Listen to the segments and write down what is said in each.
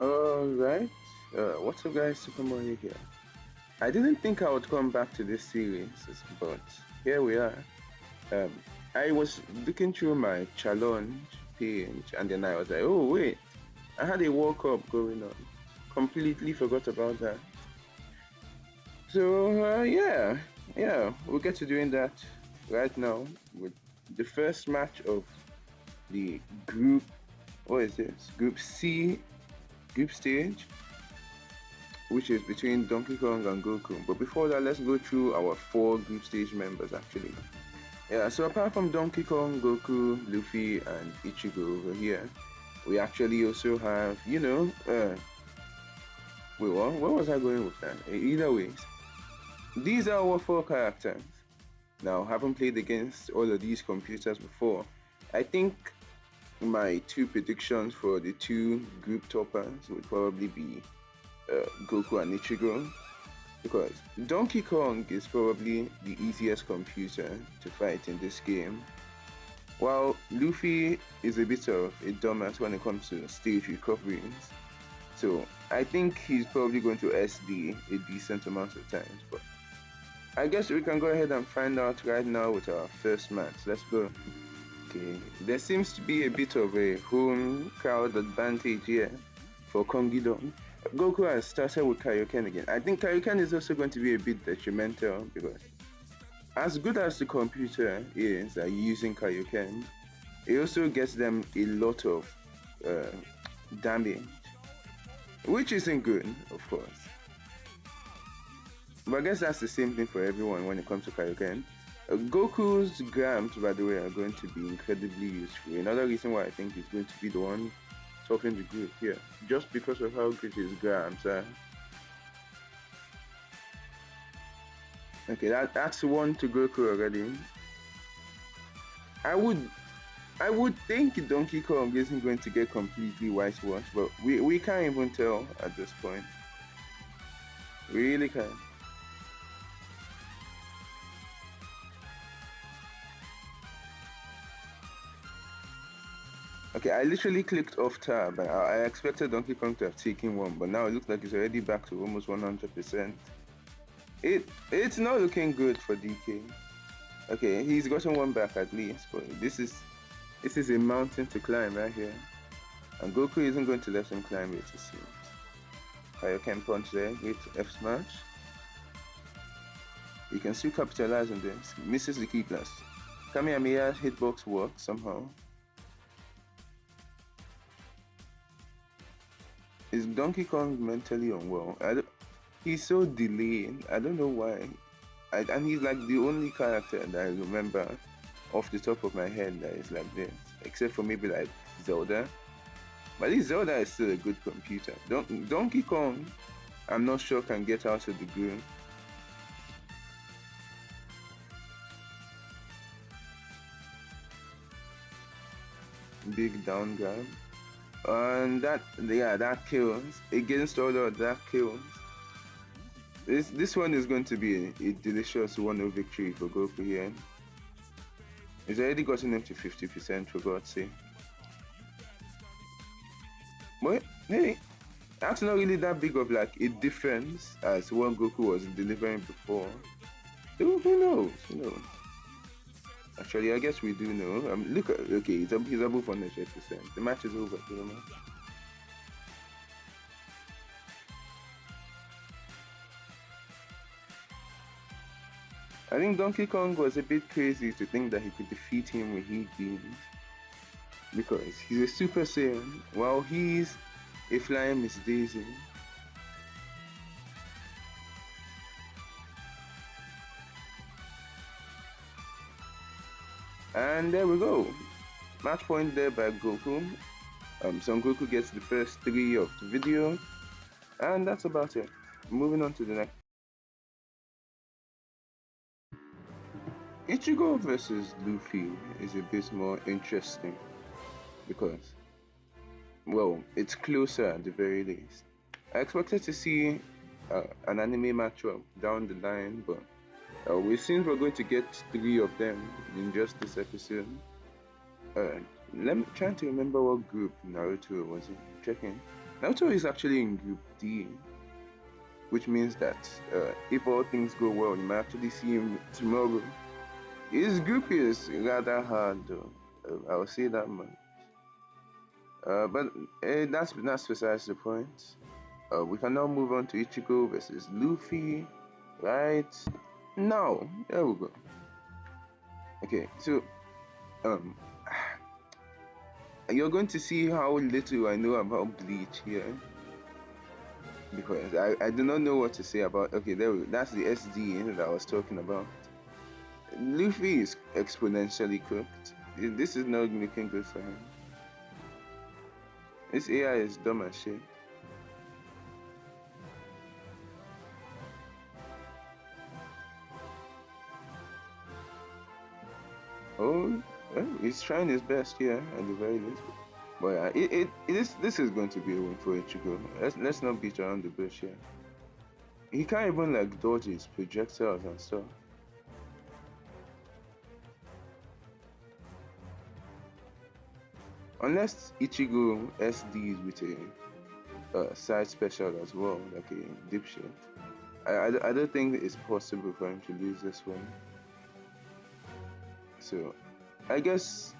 Alright, what's up guys, Super Mario here. I didn't think I would come back to this series, but here we are. Um, I was looking through my challenge page and then I was like, oh wait, I had a World Cup going on. Completely forgot about that. So yeah, we'll get to doing that right now with the first match of the group, what is this? Group C, group stage, which is between Donkey Kong and Goku. But before that, let's go through our 4 group stage members actually. Yeah, so apart from Donkey Kong, Goku, Luffy, and Ichigo over here, we actually also have, wait, where was I going with that? Either ways, these are our 4 characters. Now, haven't played against all of these computers before. I think my 2 predictions for the 2 group toppers would probably be Goku and Ichigo, because Donkey Kong is probably the easiest computer to fight in this game, while Luffy is a bit of a dumbass when it comes to stage recoveries. So I think he's probably going to SD a decent amount of times, but I guess we can go ahead and find out right now with our first match. Let's go. Okay, there seems to be a bit of a home crowd advantage here for Kongidon. Goku has started with Kaioken again. I think Kaioken is also going to be a bit detrimental because as good as the computer is at using Kaioken, it also gets them a lot of uh, damage, which isn't good, of course. But I guess that's the same thing for everyone when it comes to Kaioken. Goku's grams, by the way, are going to be incredibly useful. Another reason why I think he's going to be the one topping the group here, just because of how good his grams are. Okay, that's one to Goku already. I would think Donkey Kong isn't going to get completely whitewashed, but we can't even tell at this point. We really can't. Okay, I literally clicked off tab. I expected Donkey Kong to have taken one, but now it looks like it's already back to almost 100%. It's not looking good for DK. Okay, he's gotten one back at least, but this is a mountain to climb right here. And Goku isn't going to let him climb it, it seems. Kaioken punch there, great F smash. He can still capitalize on this. Misses the key class. Kamehameha hitbox works somehow. Is Donkey Kong mentally unwell? He's so delayed. I don't know why. And he's like the only character that I remember off the top of my head that is like this, except for maybe like Zelda. But this Zelda is still a good computer. Donkey Kong, I'm not sure can get out of the groove. Big down grab. And that kills. Against all of that kills. This one is going to be a delicious 1-0 victory for Goku here. He's already gotten him to 50% for God's sake. But hey, that's not really that big of like a difference as what Goku was delivering before. Who knows? Who knows? Actually, I guess we do know. Look at, okay, he's above 100%. The match is over pretty much. I think Donkey Kong was a bit crazy to think that he could defeat him with heat beams, because he's a Super Saiyan while he's a flying Miss Daisy. And there we go. Match point there by Goku. Son Goku gets the first 3 of the video, and that's about it. Moving on to the next. Ichigo versus Luffy is a bit more interesting because, well, it's closer at the very least. I expected to see an anime matchup down the line, but it seems we're going to get 3 of them in just this episode. Let me trying to remember what group Naruto was in. Checking. Naruto is actually in Group D, which means that if all things go well, you might actually see him tomorrow. His group is rather hard, though. I'll say that much. But that's besides the point. We can now move on to Ichigo versus Luffy, right? Now, there we go. Okay, so um, you're going to see how little I know about Bleach here, because I do not know what to say about. Okay, there we go. That's the SD that I was talking about. Luffy is exponentially cooked. This is not looking good for him. This AI is dumb as shit. Oh, well, he's trying his best here at the very least. But this is going to be a win for Ichigo. Let's not beat around the bush here. He can't even like dodge his projectiles and stuff. Unless Ichigo SDs with a side special as well, like a dipshit. I don't think it's possible for him to lose this one. So, I guess.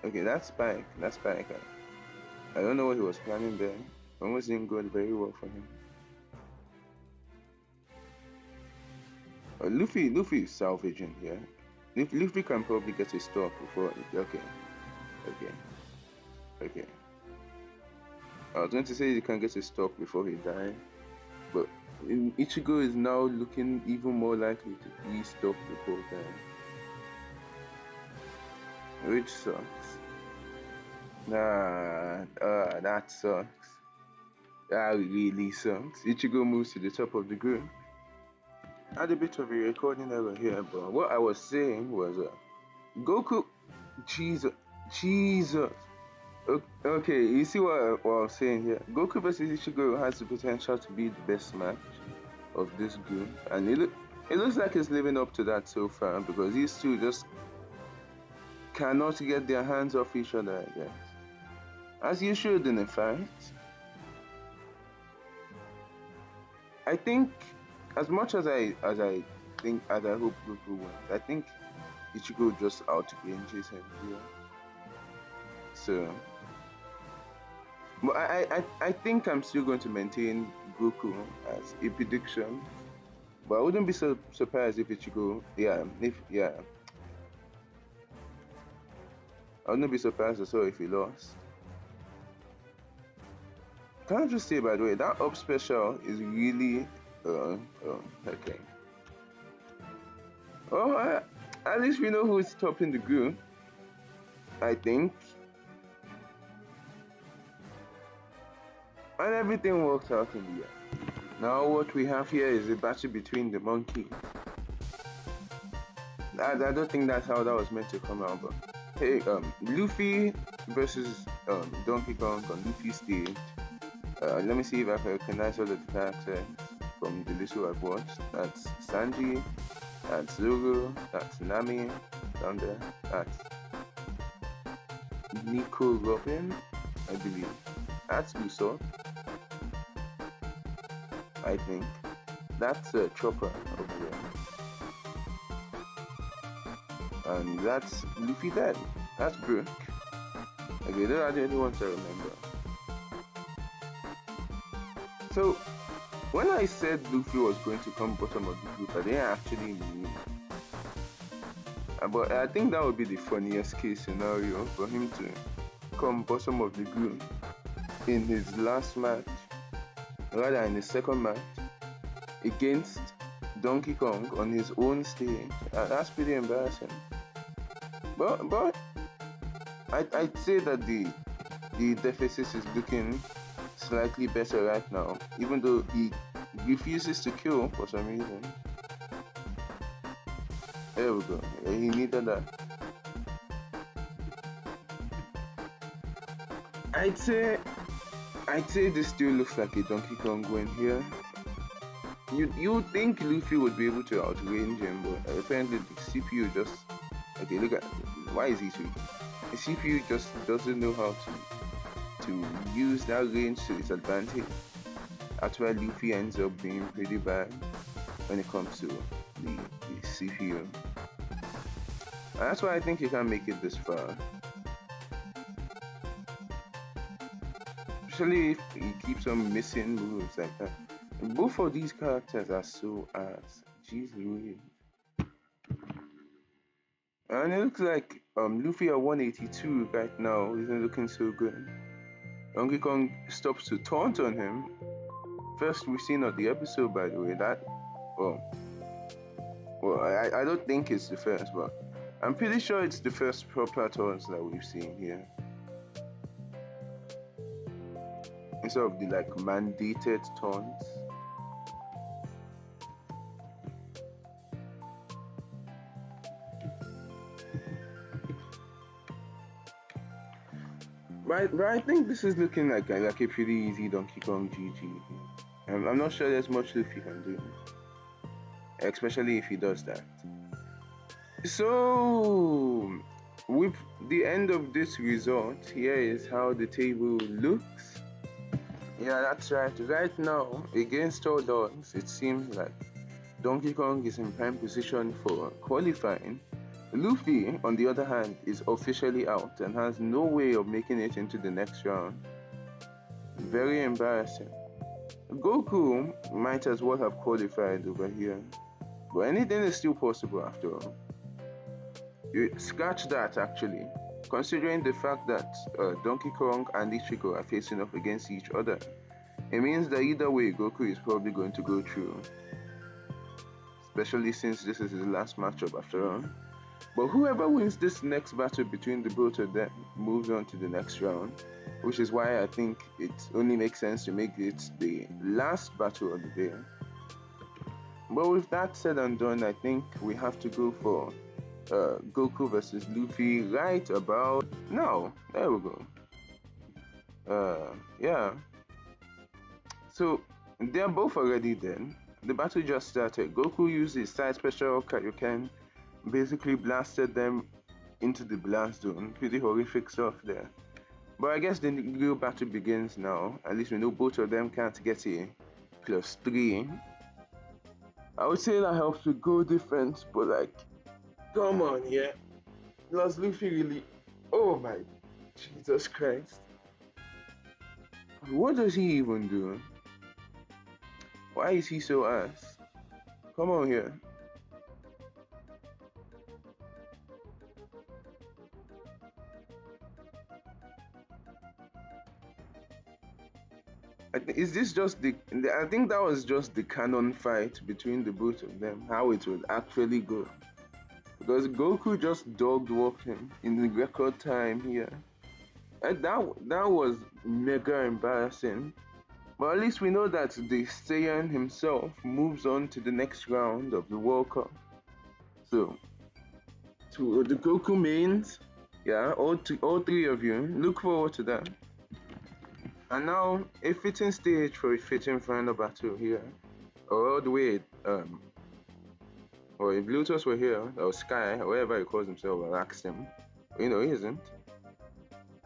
Okay, that's Spike. That's Spike. I don't know what he was planning there. Almost didn't go very well for him. Luffy is salvaging here. Luffy can probably get a stop before. Okay. I was going to say he can get a stop before he dies, but Ichigo is now looking even more likely to be stopped before dying, which sucks. That sucks. That really sucks. Ichigo moves to the top of the group. I had a bit of a recording error here, but what I was saying was Goku. Jesus. Okay, you see what I was saying here? Goku versus Ichigo has the potential to be the best match of this group, and it looks like it's living up to that so far, because these two just cannot get their hands off each other, I guess. As you should in a fight. I think, as much as I hope Goku wins, I think Ichigo just outranges him here. So, but I think I'm still going to maintain Goku as a prediction. But I wouldn't be so surprised if Ichigo, I wouldn't be surprised as well if he lost. Can I just say, by the way, that up special is really okay. Oh, at least we know who's topping the group, I think. And everything works out in the end. Now what we have here is a battle between the monkeys. I don't think that's how that was meant to come out, but hey, Luffy versus Donkey Kong on Luffy's stage. Let me see if I can recognize all of the characters from the little I've watched. That's Sanji, that's Zoro, that's Nami down there, that's Nico Robin, I believe. That's Usopp, I think. That's Chopper over there. And that's Luffy Dad. That's Brook. Okay, those are the only ones I remember. So, when I said Luffy was going to come bottom of the group, I didn't actually mean it. But I think that would be the funniest case scenario for him to come bottom of the group in his last match, rather in his second match, against Donkey Kong on his own stage. That's pretty embarrassing. But I'd say that the deficit is looking slightly better right now, even though he refuses to kill for some reason. There we go. He needed that. I'd say this still looks like a Donkey Kong win here. You think Luffy would be able to outrange him, but apparently the CPU just okay. Look at Why is he so weak? The CPU just doesn't know how to use that range to its advantage. That's why Luffy ends up being pretty bad when it comes to the CPU. And that's why I think he can't make it this far. Especially if he keeps on missing moves like that. Both of these characters are so ass. Jeez Louise. And it looks like Luffy at 182 right now isn't looking so good. Donkey Kong stops to taunt on him. First we've seen on the episode, by the way, that I don't think it's the first, but I'm pretty sure it's the first proper taunts that we've seen here. Instead of the like mandated taunts. Right, I think this is looking like a pretty easy Donkey Kong GG. I'm not sure there's much Luffy can do, especially if he does that. So, with the end of this result, here is how the table looks. Yeah, that's right. Right now, against all odds, it seems like Donkey Kong is in prime position for qualifying. Luffy, on the other hand, is officially out and has no way of making it into the next round. Very embarrassing. Goku might as well have qualified over here, but anything is still possible after all. You scratch that actually, considering the fact that Donkey Kong and Ichigo are facing off against each other. It means that either way, Goku is probably going to go through, especially since this is his last matchup after all. But whoever wins this next battle between the both of them moves on to the next round, which is why I think it only makes sense to make it the last battle of the day. But with that said and done, I think we have to go for Goku versus Luffy right about now. There we go. Yeah. So they're both already dead. The battle just started. Goku used his side special Kaioken, basically blasted them into the blast zone. Pretty horrific stuff there. But I guess the real battle begins now. At least we know both of them can't get a +3. I would say that helps with goal difference, but like, come on, yeah. Does Luffy really? Oh my Jesus Christ. What does he even do? Why is he so ass? Come on here. Is this just the? I think that was just the canon fight between the both of them. How it would actually go, because Goku just dog walked him in the record time here. And that was mega embarrassing. But at least we know that the Saiyan himself moves on to the next round of the World Cup. So, to the Goku mains, yeah, all three of you, look forward to that. And now, a fitting stage for a fitting final battle here. Or all the way, or if Bluetooth were here, or Sky, or whatever he calls himself, I'll ask him. You know, he isn't.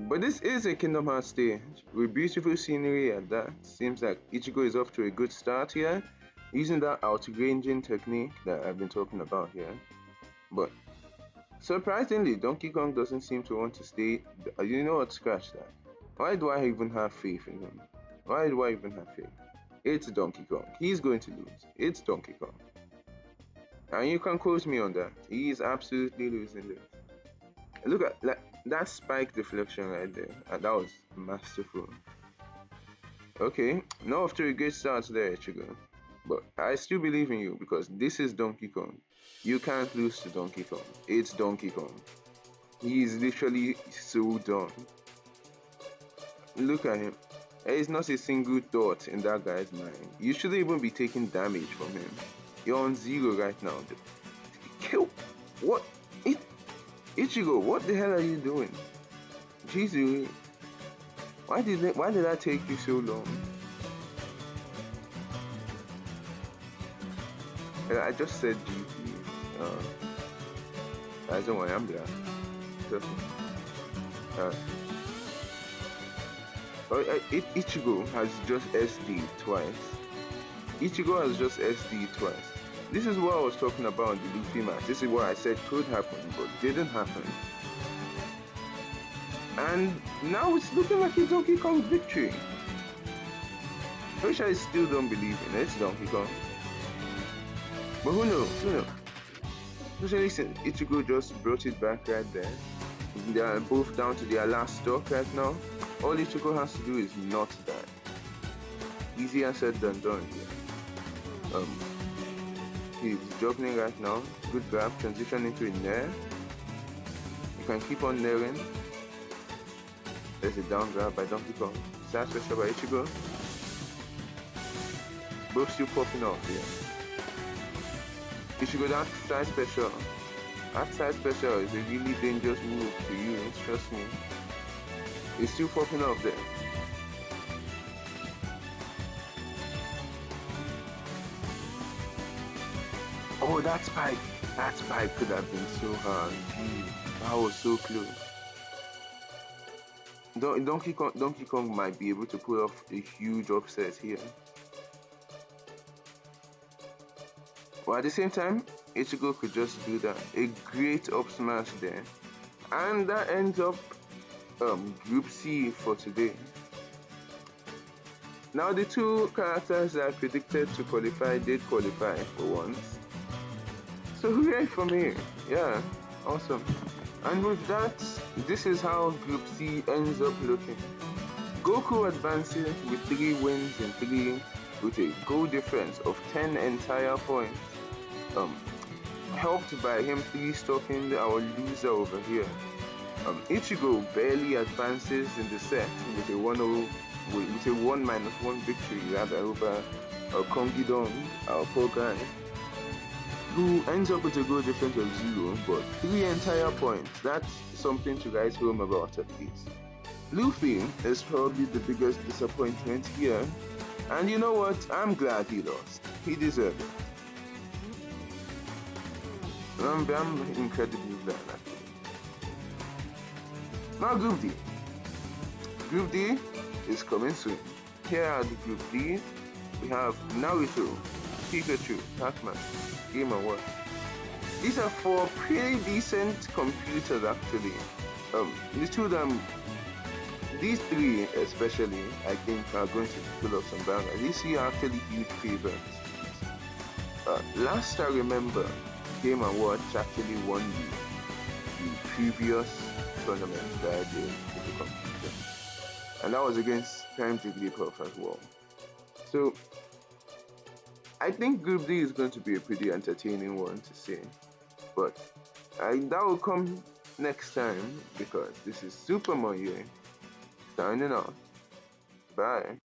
But this is a Kingdom Hearts stage, with beautiful scenery at that. Seems like Ichigo is off to a good start here, using that outranging technique that I've been talking about here. But surprisingly, Donkey Kong doesn't seem to want to stay. You know what, scratch that. Why do I even have faith in him? Why do I even have faith? It's Donkey Kong. He's going to lose. It's Donkey Kong. And you can quote me on that. He is absolutely losing this. Look at that spike deflection right there. That was masterful. Okay, now after a great start there, Ichigo. But I still believe in you because this is Donkey Kong. You can't lose to Donkey Kong. It's Donkey Kong. He is literally so dumb. Look at him. There is not a single thought in that guy's mind. You shouldn't even be taking damage from him. You're on 0 right now. Kill. What? Ichigo, what the hell are you doing? Jesus. Why did that take you so long? I just said GG. Guys, don't worry, I'm there. trust me. Uh, Ichigo has just SD twice. Ichigo has just SD twice. This is what I was talking about in the Luffy match. This is what I said could happen, but didn't happen. And now it's looking like a Donkey Kong victory. Which I still don't believe in. It's Donkey Kong. But who knows? Who knows? Especially since Ichigo just brought it back right there. They are both down to their last stock right now. All Ichigo has to do is not die. Easier said than done. Yeah. He's juggling right now. Good grab, transition into a nair. You can keep on nairing. There's a down grab by Donkey Kong. Side special by Ichigo. Both still popping off here. Ichigo, that side special. That side special is a really dangerous move to use, trust me. It's still popping off there. Oh, that spike! That spike could have been so hard. Gee, that was so close. Donkey Kong might be able to pull off a huge upset here. But at the same time, Ichigo could just do that. A great up smash there. And that ends up Group C for today. Now the two characters that I predicted to qualify did qualify for once. So hooray for me. Yeah, awesome. And with that, this is how Group C ends up looking. Goku advances with 3 wins in 3 with a goal difference of 10 entire points. Helped by him 3-stopping our loser over here. Ichigo barely advances in the set with a 1-1 victory rather over Kongidong, our poor guy, who ends up with a goal difference of 0, but 3 entire points. That's something to write home about at least. Luffy is probably the biggest disappointment here, and you know what? I'm glad he lost. He deserved it. I'm incredibly glad actually. Now Group D. Group D is coming soon. Here are the Group D. We have Naruto, Pikachu, Pac-Man, Game & Watch. These are 4 pretty decent computers actually. These 3 especially, I think are going to pull off some bangers. These 3 are actually huge favorites. Last I remember, Game & Watch actually won the previous tournament that I did with the computer. And that was against Prime Jigglypuff as well. So, I think Group D is going to be a pretty entertaining one to see. But that will come next time because this is Super Mario signing off. Bye.